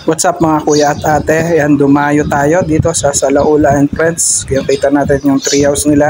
What's up mga kuya at ate? Ayan, dumayo tayo dito sa Salaula and Friends. Kita natin yung treehouse nila.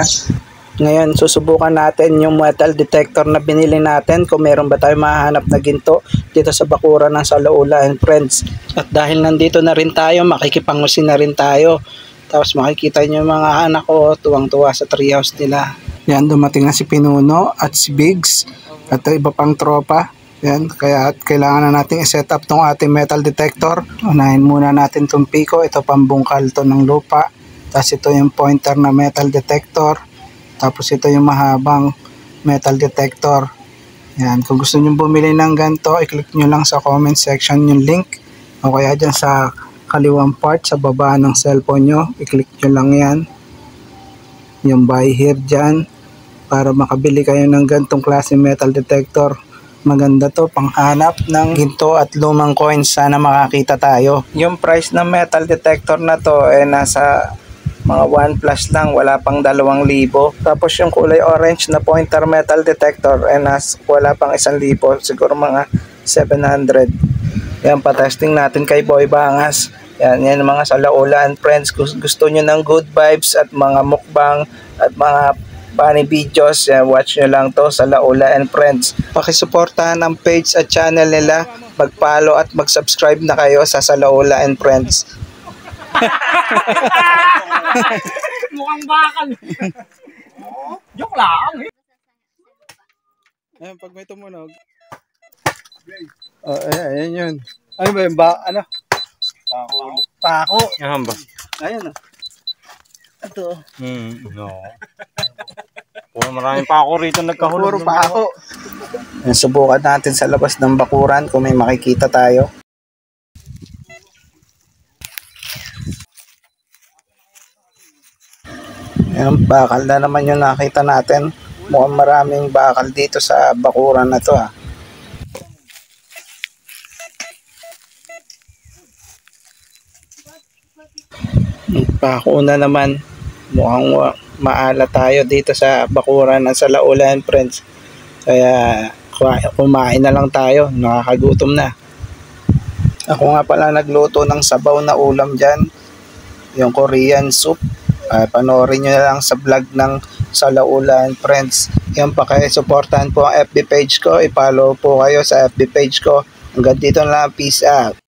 Ngayon, susubukan natin yung metal detector na binili natin kung meron ba tayo mahanap na ginto dito sa bakuran ng Salaula and Friends. At dahil nandito na rin tayo, makikipangusin na rin tayo. Tapos makikita nyo yung mga anak ko, tuwang-tuwa sa treehouse nila. Yan, dumating na si Pinuno at si Biggs at iba pang tropa. Yan, kaya kailangan na natin i-set up tong ating metal detector. Unahin muna natin tong piko, ito pambungkal to ng lupa. Tapos ito yung pointer na metal detector. Tapos ito yung mahabang metal detector. Yan, kung gusto nyo bumili ng ganito, i-click nyo lang sa comment section yung link. O kaya dyan sa kaliwang part, sa baba ng cellphone nyo, i-click nyo lang yan. Yung buy here dyan, para makabili kayo ng ganitong klase metal detector. Maganda to, panghanap ng ginto at lumang coins. Sana makakita tayo. Yung price ng metal detector na to ay nasa mga 1 plus lang, wala pang 2,000. Tapos yung kulay orange na pointer metal detector ay wala pang 1,000, siguro mga 700. Yan, pa-testing natin kay Boy Bangas. Yan mga Salaula and Friends. Gusto nyo ng good vibes at mga mukbang at mga funny videos, watch nyo lang to sa Salaula and Friends. Pakisuportahan ang page at channel nila, mag-follow at mag-subscribe na kayo sa Salaula and Friends. Mukhang bakal. Joke lang. Ayun, pag may tumunog. Ayan yun. Ano ba yun? Ano? Pako. Yan ba? Ayun o. Ito. No. Puro maraming pako rito nagkahulog. Puro pako. Subukan natin sa labas ng bakuran kung may makikita tayo. Ayan, bakal na naman yung nakita natin. Mukhang maraming bakal dito sa bakuran na to ha. Pako na naman. Mukhang maala tayo dito sa bakuran ng Salaula and Friends. Kaya kumain na lang tayo. Nakakagutom na. Ako nga pala nagluto ng sabaw na ulam dyan. Yung Korean soup. Panoorin nyo na lang sa vlog ng Salaula and Friends. Yan, pakisuportahan po ang FB page ko. I-follow po kayo sa FB page ko. Hanggang dito na lang. Peace out.